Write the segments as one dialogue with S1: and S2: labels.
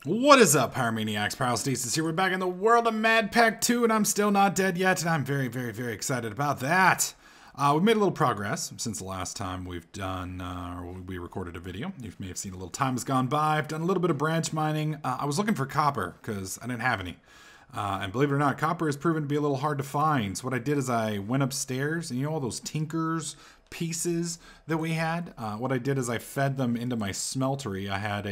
S1: What is up, Pyromaniacs? Pyrostasis here. We're back in the world of Madpack 2, and I'm still not dead yet, and I'm very, very, very excited about that. We've made a little progress since the last time we've done, we recorded a video. You may have seen a little time has gone by. I've done a little bit of branch mining. I was looking for copper, because I didn't have any. And believe it or not, copper has proven to be a little hard to find. So what I did is I went upstairs, and you know all those tinkers pieces that we had? What I did is I fed them into my smeltery. I had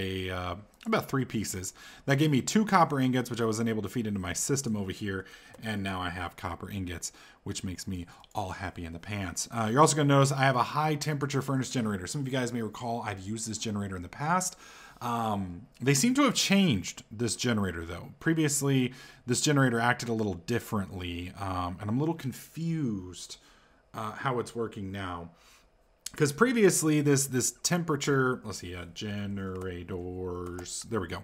S1: about 3 pieces. That gave me 2 copper ingots, which I was unable to feed into my system over here. And now I have copper ingots, which makes me all happy in the pants. You're also going to notice I have a high temperature furnace generator. Some of you guys may recall I've used this generator in the past. They seem to have changed this generator though. Previously, this generator acted a little differently, and I'm a little confused how it's working now. Because previously, this temperature, let's see, generators, there we go.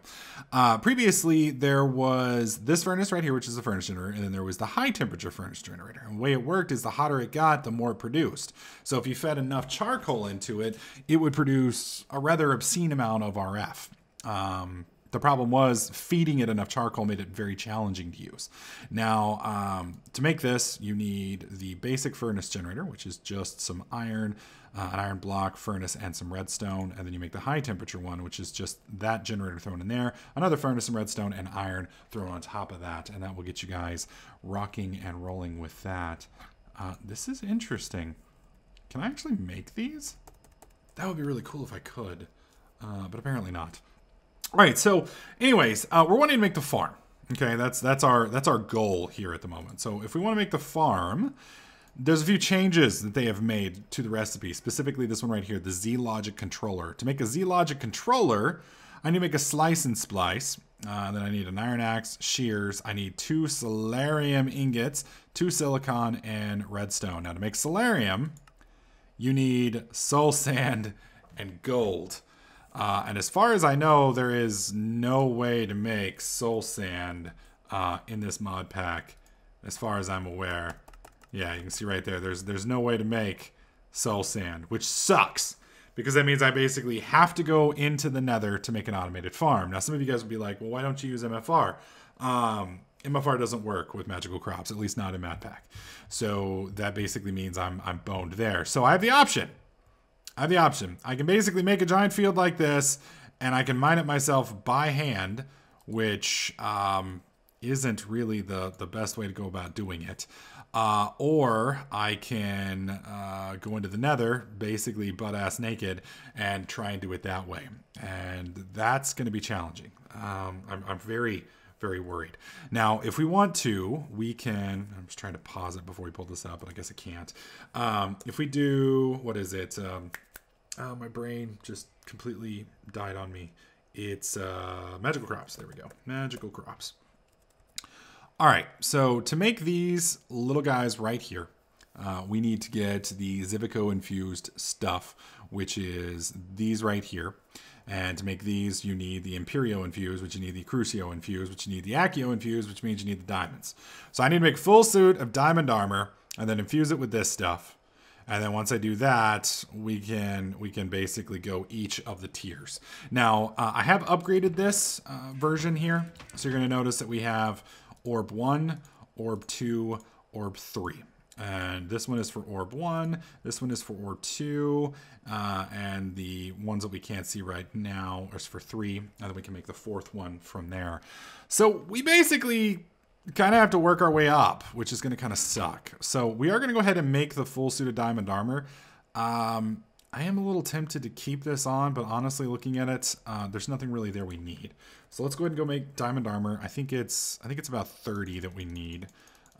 S1: Previously, there was this furnace right here, which is the furnace generator, and then there was the high temperature furnace generator. And the way it worked is the hotter it got, the more it produced. So if you fed enough charcoal into it, it would produce a rather obscene amount of RF. The problem was feeding it enough charcoal made it very challenging to use. Now, to make this, you need the basic furnace generator, which is just some iron, an iron block, furnace, and some redstone. And then you make the high temperature one, which is just that generator thrown in there, another furnace, some redstone, and iron thrown on top of that. And that will get you guys rocking and rolling with that. This is interesting. Can I actually make these? That would be really cool if I could, but apparently not. All right, so anyways, we're wanting to make the farm. Okay, that's our goal here at the moment. So if we want to make the farm, there's a few changes that they have made to the recipe, specifically this one right here, the Z-Logic controller. To make a Z-Logic controller, I need to make a slice and splice. Then I need an iron axe, shears. I need 2 solarium ingots, 2 silicon, and redstone. Now to make solarium, you need soul sand and gold. And as far as I know, there is no way to make soul sand in this mod pack, as far as I'm aware. Yeah, you can see right there, there's no way to make soul sand, which sucks, because that means I basically have to go into the nether to make an automated farm. Now, some of you guys would be like, well, why don't you use MFR? MFR doesn't work with magical crops, at least not in Madpack. So that basically means I'm boned there. So I have the option. I can basically make a giant field like this, and I can mine it myself by hand, which isn't really the best way to go about doing it. Or I can go into the nether, basically butt-ass naked, and try and do it that way. And that's going to be challenging. I'm very, very worried. Now, if we want to, we can... I'm just trying to pause it before we pull this up, but I guess I can't. If we do... What is it? My brain just completely died on me. It's magical crops. There we go. Magical crops. All right. So to make these little guys right here, we need to get the Zivico infused stuff, which is these right here. And to make these, you need the Imperio infused, which you need the Crucio infused, which you need the Accio infused, which means you need the diamonds. So I need to make a full suit of diamond armor and then infuse it with this stuff. And then once I do that, we can basically go each of the tiers. Now, I have upgraded this version here. So you're going to notice that we have Orb 1, Orb 2, Orb 3. And this one is for Orb 1, this one is for Orb 2, and the ones that we can't see right now is for 3, and then we can make the 4th one from there. So we basically kind of have to work our way up, which is going to kind of suck. So we are going to go ahead and make the full suit of diamond armor. I am a little tempted to keep this on, but honestly, looking at it, there's nothing really there we need. So let's go ahead and go make diamond armor. I think it's about 30 that we need.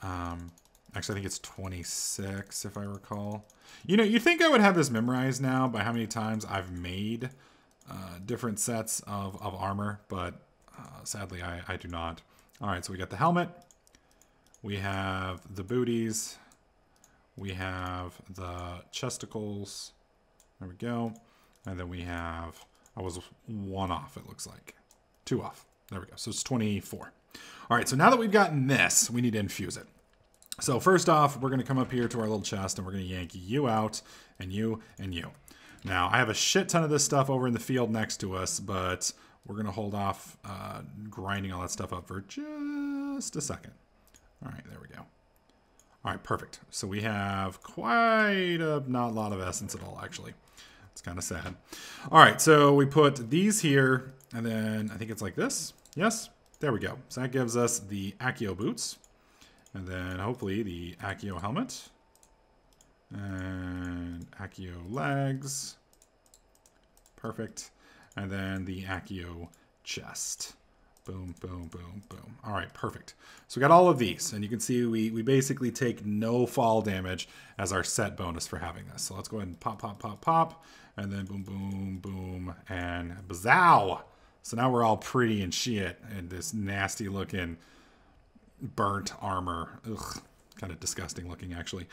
S1: Actually, I think it's 26 if I recall. You know, you'd think I would have this memorized now by how many times I've made different sets of armor, but sadly I do not. All right, so we got the helmet, we have the booties, we have the chesticles, there we go, and then we have, I was 1 off, it looks like, 2 off, there we go, so it's 24. All right, so now that we've gotten this, we need to infuse it. So first off, we're gonna come up here to our little chest and we're gonna yank you out, and you, and you. Now, I have a shit ton of this stuff over in the field next to us, but we're going to hold off grinding all that stuff up for just a second. All right, there we go. All right, perfect. So we have quite not a lot of essence at all, actually. It's kind of sad. All right, so we put these here, and then I think it's like this. Yes, there we go. So that gives us the Accio boots, and then hopefully the Accio helmet, and Accio legs. Perfect. And then the Accio chest. Boom, boom, boom, boom. All right, perfect. So we got all of these, and you can see we basically take no fall damage as our set bonus for having this. So let's go ahead and pop, pop, pop, pop, and then boom, boom, boom, and bazow. So now we're all pretty and shit in this nasty looking burnt armor. Ugh, kind of disgusting looking, actually.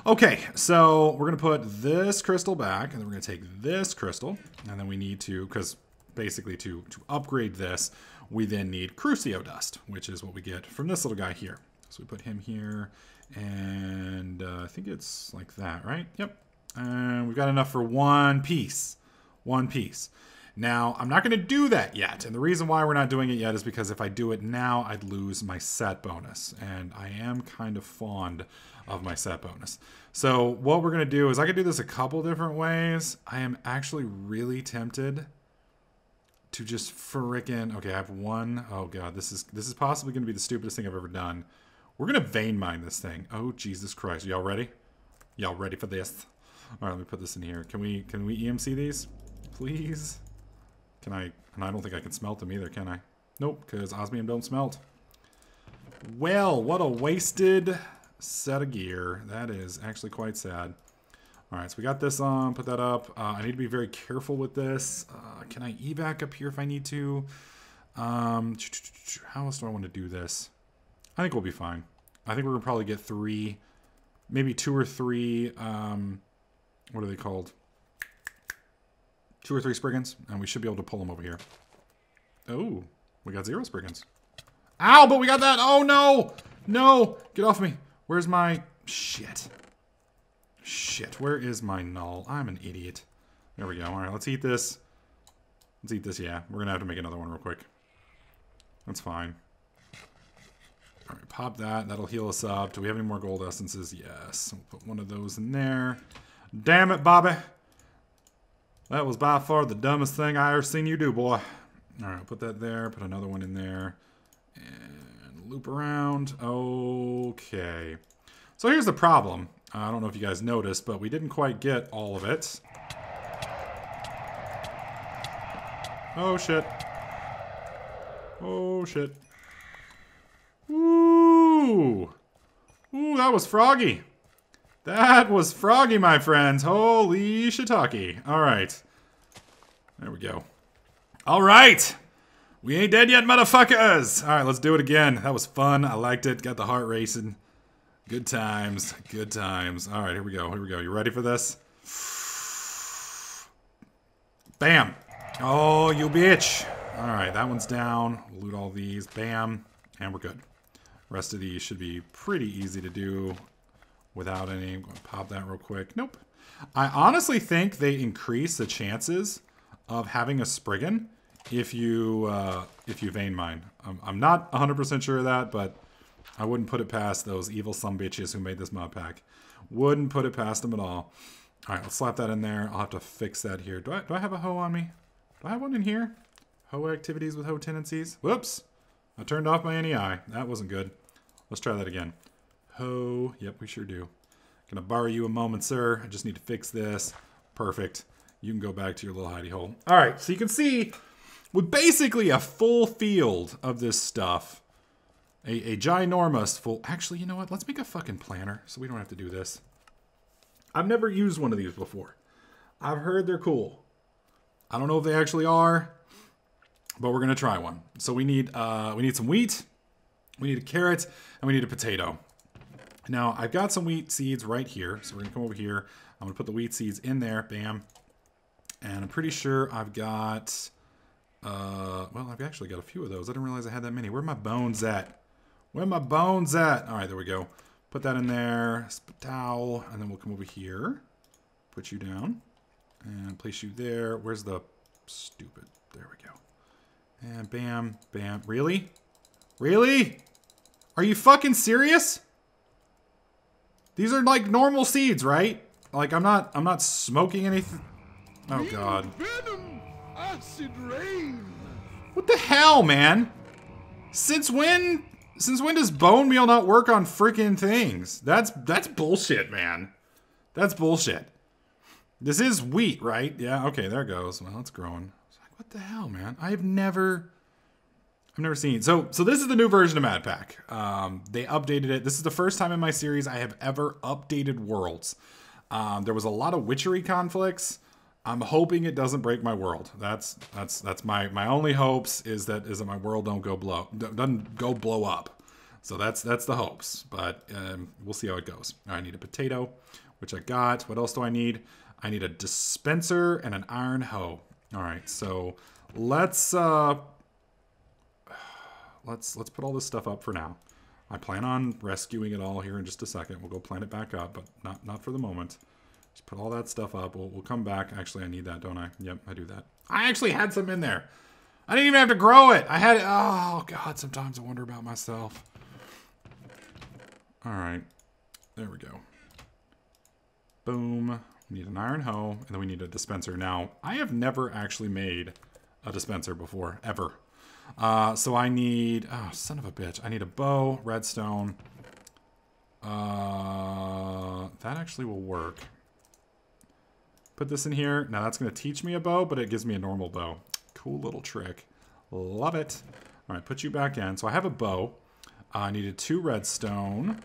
S1: Okay, so we're going to put this crystal back, and then we're going to take this crystal, and then we need to, because basically to upgrade this, we then need Crucio dust, which is what we get from this little guy here. So we put him here, and I think it's like that, right? Yep. And we've got enough for one piece. One piece. Now, I'm not going to do that yet, and the reason why we're not doing it yet is because if I do it now, I'd lose my set bonus, and I am kind of fond of my set bonus. So what we're going to do is I could do this a couple different ways. I am actually really tempted to just frickin'... Okay, I have one. Oh, God, this is possibly going to be the stupidest thing I've ever done. We're going to vein mine this thing. Oh, Jesus Christ. Y'all ready? Y'all ready for this? All right, let me put this in here. Can we EMC these? Please? Can I... And I don't think I can smelt them either, can I? Nope, because osmium don't smelt. Well, what a wasted set of gear. That is actually quite sad. All right, so we got this on. Put that up. I need to be very careful with this. Can I evac up here if I need to? How else do I want to do this? I think we'll be fine. I think we're going to probably get 3, maybe 2 or 3, what are they called? 2 or 3 Spriggans, and we should be able to pull them over here. Oh, we got 0 Spriggans. Ow, but we got that. Oh, no. No, get off me. Where's my... Shit. Shit, where is my null? I'm an idiot. There we go. All right, let's eat this. Let's eat this, yeah. We're going to have to make another one real quick. That's fine. All right, pop that. That'll heal us up. Do we have any more gold essences? Yes. We'll put one of those in there. Damn it, Bobby. That was by far the dumbest thing I ever seen you do, boy. All right, put that there. Put another one in there. And loop around. Okay. So here's the problem. I don't know if you guys noticed, but we didn't quite get all of it. Oh, shit. Oh, shit. Ooh. Ooh, that was froggy. That was froggy, my friends. Holy shiitake. All right. There we go. All right. We ain't dead yet, motherfuckers. All right, let's do it again. That was fun. I liked it. Got the heart racing. Good times. Good times. All right, here we go. Here we go. You ready for this? Bam. Oh, you bitch. All right, that one's down. We'll loot all these. Bam. And we're good. Rest of these should be pretty easy to do without any. I'm going to pop that real quick. Nope. I honestly think they increase the chances of having a Spriggan if you vein mine. I'm not 100% sure of that, but I wouldn't put it past those evil sumbitches who made this mod pack. Wouldn't put it past them at all. All right, let's slap that in there. I'll have to fix that here. Do I have a hoe on me? Do I have one in here? Hoe activities with hoe tendencies? Whoops. I turned off my NEI. That wasn't good. Let's try that again. Hoe. Yep, we sure do. Gonna borrow you a moment, sir. I just need to fix this. Perfect. You can go back to your little hidey hole. All right, so you can see with basically a full field of this stuff, a ginormous full... Actually, you know what? Let's make a fucking planner so we don't have to do this. I've never used one of these before. I've heard they're cool. I don't know if they actually are, but we're gonna try one. So we need some wheat, we need a carrot, and we need a potato. Now, I've got some wheat seeds right here, so we're gonna come over here. I'm gonna put the wheat seeds in there, bam. And I'm pretty sure I've got, well, I've actually got a few of those. I didn't realize I had that many. Where are my bones at? Where are my bones at? All right, there we go. Put that in there, spatow, and then we'll come over here, put you down, and place you there. Where's the stupid? There we go. And bam, bam. Really? Really? Are you fucking serious? These are like normal seeds, right? Like I'm not smoking anything. Oh god.
S2: Venom, acid rain.
S1: What the hell, man? Since when does bone meal not work on freaking things? That's bullshit, man. That's bullshit. This is wheat, right? Yeah, okay, there it goes. Well, it's growing. It's like, what the hell, man? I've never seen. So this is the new version of Madpack. They updated it. This is the first time in my series I have ever updated worlds. There was a lot of witchery conflicts. I'm hoping it doesn't break my world. That's my only hopes is that my world doesn't go blow up. So that's the hopes. But we'll see how it goes. I need a potato, which I got. What else do I need? I need a dispenser and an iron hoe. All right, so let's put all this stuff up for now. I plan on rescuing it all here in just a second. We'll go plant it back up, but not for the moment. Just put all that stuff up. We'll come back. Actually, I need that, don't I? Yep, I do that. I actually had some in there. I didn't even have to grow it. I had it. Oh, God, sometimes I wonder about myself. All right, there we go. Boom. We need an iron hoe, and then we need a dispenser. Now, I have never actually made a dispenser before, ever. So I need, oh, son of a bitch. I need a bow, redstone. That actually will work. Put this in here. Now that's going to teach me a bow, but it gives me a normal bow. Cool little trick. Love it. All right, put you back in. So I have a bow. I needed 2 redstone.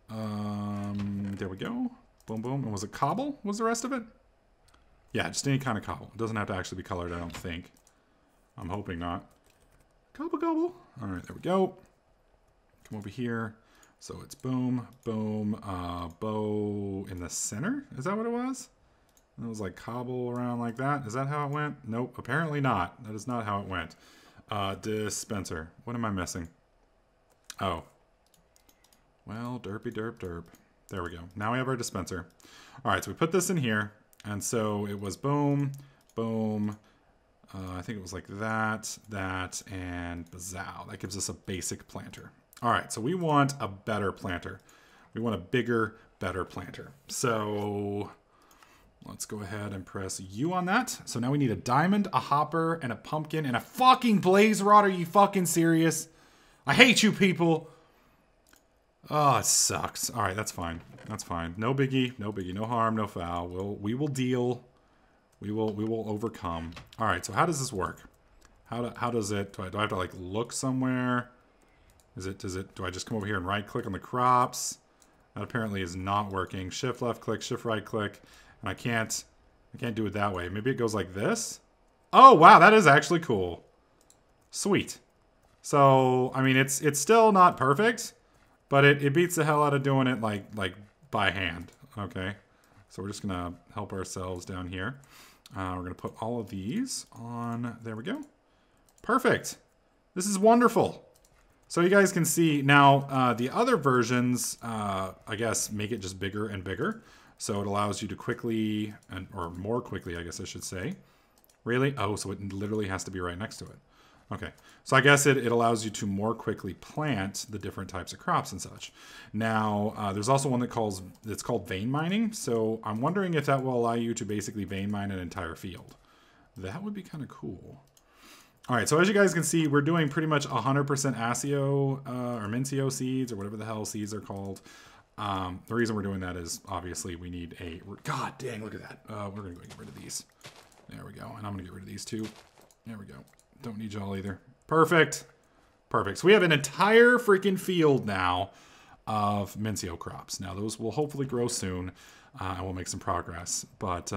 S1: There we go. Boom, boom. And was it cobble? Was the rest of it? Yeah, just any kind of cobble. It doesn't have to actually be colored, I don't think. I'm hoping not. Gobble, gobble. All right, there we go. Come over here. So it's boom, boom, bow in the center. Is that what it was? And it was like cobble around like that. Is that how it went? Nope, apparently not. That is not how it went. Dispenser. What am I missing? Oh. Well, derpy derp derp. There we go. Now we have our dispenser. All right, so we put this in here. And so it was boom, boom. I think it was like that, and bazow. That gives us a basic planter. All right, so we want a better planter. We want a bigger, better planter. So let's go ahead and press U on that. So now we need a diamond, a hopper, and a pumpkin, and a fucking blaze rod. Are you fucking serious? I hate you people. Oh, it sucks. All right, that's fine. That's fine. No biggie, no biggie, no harm, no foul. We will deal. We will overcome. All right, so how does this work? How does it? Do I have to like look somewhere? Do I just come over here and right click on the crops? That apparently is not working. Shift left click, shift right click, and I can't do it that way. Maybe it goes like this. Oh wow, that is actually cool. Sweet. So I mean, it's still not perfect, but it beats the hell out of doing it like by hand. Okay, so we're just gonna help ourselves down here. We're going to put all of these on. There we go. Perfect. This is wonderful. So you guys can see now the other versions, I guess, make it just bigger and bigger. So it allows you to quickly, or more quickly, I guess I should say. Really? Oh, so it literally has to be right next to it. Okay. So I guess it allows you to more quickly plant the different types of crops and such. Now, there's also one that's called vein mining. So I'm wondering if that will allow you to basically vein mine an entire field. That would be kind of cool. All right, so as you guys can see, we're doing pretty much 100% ASIO or Mincio seeds or whatever the hell seeds are called. The reason we're doing that is obviously we need a... God dang, look at that. We're going to go get rid of these. There we go. And I'm going to get rid of these too. There we go. Don't need y'all either. Perfect. Perfect. So we have an entire freaking field now of Mincio crops. Now those will hopefully grow soon and we'll make some progress. But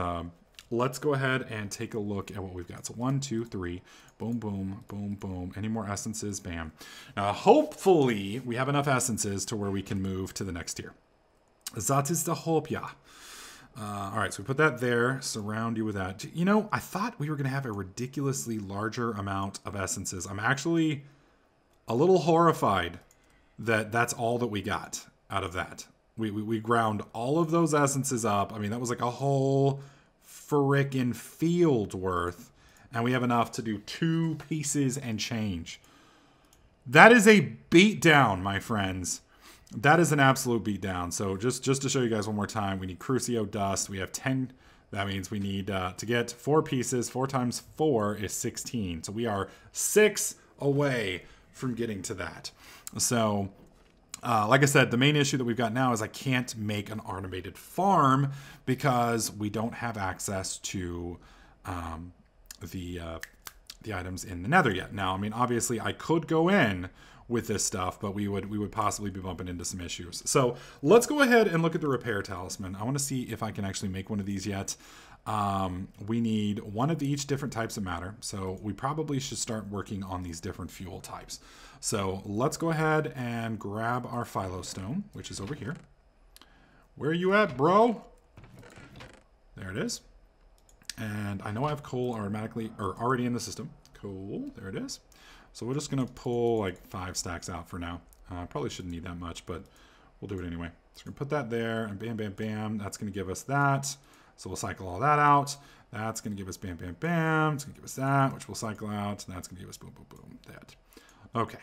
S1: let's go ahead and take a look at what we've got. So 1, 2, 3. Boom, boom, boom, boom. Any more essences? Bam. Now hopefully we have enough essences to where we can move to the next tier. That is the hope, yeah. All right, so we put that there, surround you with that. You know, I thought we were going to have a ridiculously larger amount of essences. I'm actually a little horrified that that's all that we got out of that. We ground all of those essences up. I mean, that was like a whole frickin' field worth. And we have enough to do 2 pieces and change. That is a beatdown, my friends. That is an absolute beatdown. So just to show you guys one more time, we need Crucio Dust. We have 10. That means we need to get 4 pieces. 4 times 4 is 16. So we are 6 away from getting to that. So like I said, the main issue that we've got now is I can't make an automated farm because we don't have access to the items in the Nether yet. Now, I mean, obviously, I could go in with this stuff, but we would possibly be bumping into some issues. So let's go ahead and look at the repair talisman. I want to see if I can actually make one of these yet. We need 1 of each different types of matter. So we probably should start working on these different fuel types. So let's go ahead and grab our phylostone, which is over here. Where are you at, bro? There it is. And I know I have coal already in the system. Cool, there it is. So we're just gonna pull like 5 stacks out for now. Probably shouldn't need that much, but we'll do it anyway. So we're gonna put that there, and bam, bam, bam. That's gonna give us that. So we'll cycle all that out. That's gonna give us bam, bam, bam. It's gonna give us that, which we'll cycle out. And that's gonna give us boom, boom, boom, that. Okay.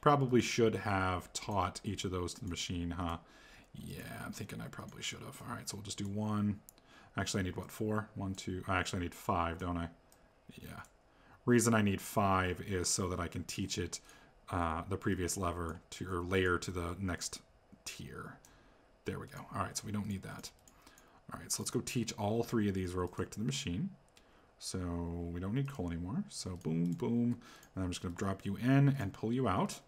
S1: Probably should have taught each of those to the machine, huh? Yeah, I'm thinking I probably should have. All right, so we'll just do 1. Actually, I need what, 4? 1, 2. Actually, I need 5, don't I? Yeah. Reason I need 5 is so that I can teach it the previous layer to the next tier. There we go. All right, so we don't need that. All right, so let's go teach all 3 of these real quick to the machine. So we don't need coal anymore. So boom, boom. And I'm just going to drop you in and pull you out.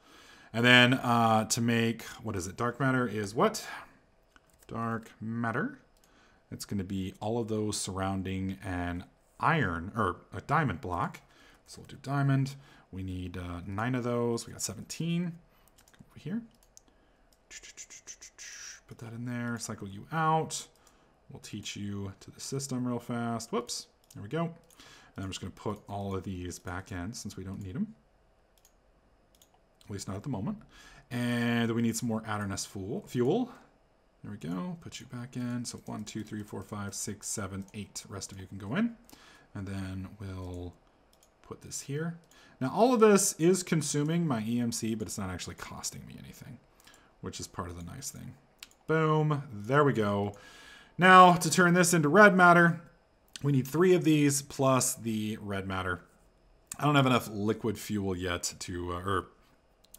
S1: And then to make, what is it? Dark matter is what? Dark matter. It's going to be all of those surrounding an iron, or a diamond block. So we'll do diamond. We need 9 of those. We got 17. Over here. Put that in there. Cycle you out. We'll teach you to the system real fast. Whoops. There we go. And I'm just going to put all of these back in since we don't need them. At least not at the moment. And we need some more Adderness fuel. There we go. Put you back in. So 1, 2, 3, 4, 5, 6, 7, 8. The rest of you can go in. And then we'll put this here. Now all of this is consuming my EMC, but it's not actually costing me anything, which is part of the nice thing. Boom. There we go. Now to turn this into red matter, we need 3 of these plus the red matter. I don't have enough liquid fuel yet to, or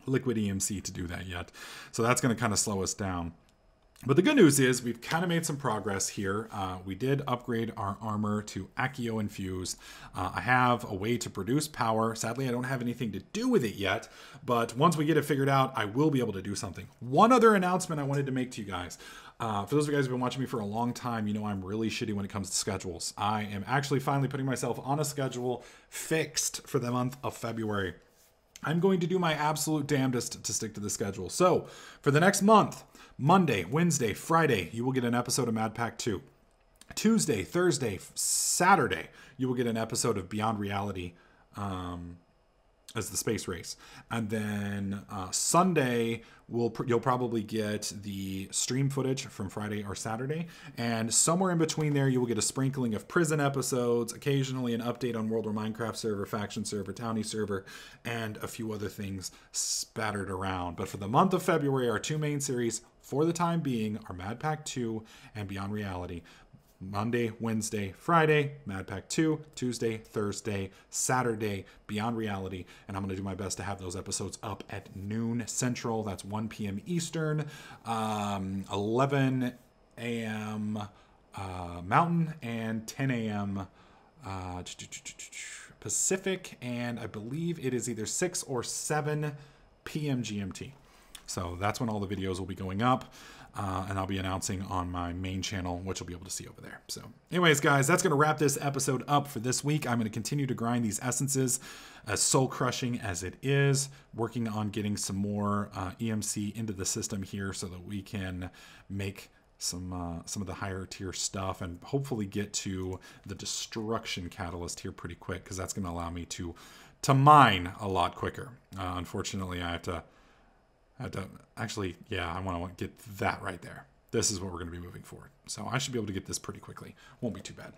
S1: liquid EMC to do that yet. So that's going to kind of slow us down. But the good news is we've kind of made some progress here. We did upgrade our armor to Accio infused. I have a way to produce power. Sadly, I don't have anything to do with it yet, but once we get it figured out, I will be able to do something. One other announcement I wanted to make to you guys. For those of you guys who've been watching me for a long time, you know I'm really shitty when it comes to schedules. I am actually finally putting myself on a schedule fixed for the month of February. I'm going to do my absolute damnedest to stick to the schedule. So for the next month, Monday, Wednesday, Friday, you will get an episode of Madpack 2. Tuesday, Thursday, Saturday, you will get an episode of Beyond Reality as the space race. And then Sunday, you'll probably get the stream footage from Friday or Saturday. And somewhere in between there, you will get a sprinkling of prison episodes, occasionally an update on World War Minecraft server, faction server, townie server, and a few other things spattered around. But for the month of February, our 2 main series, for the time being, are Madpack 2 and Beyond Reality. Monday, Wednesday, Friday, Madpack 2, Tuesday, Thursday, Saturday, Beyond Reality. And I'm going to do my best to have those episodes up at noon Central. That's 1 p.m. Eastern, 11 a.m. Mountain, and 10 a.m. Pacific. And I believe it is either 6 or 7 p.m. GMT. So that's when all the videos will be going up. And I'll be announcing on my main channel, which you'll be able to see over there. So anyways, guys, that's going to wrap this episode up for this week. I'm going to continue to grind these essences, as soul crushing as it is, working on getting some more EMC into the system here so that we can make some of the higher tier stuff and hopefully get to the destruction catalyst here pretty quick, because that's going to allow me to mine a lot quicker. Unfortunately, I have to actually, yeah, I want to get that right there. This is what we're going to be moving forward. So I should be able to get this pretty quickly. Won't be too bad.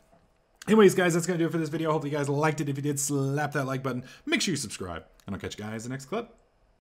S1: Anyways, guys, that's going to do it for this video. Hopefully you guys liked it. If you did, slap that like button. Make sure you subscribe. And I'll catch you guys in the next clip.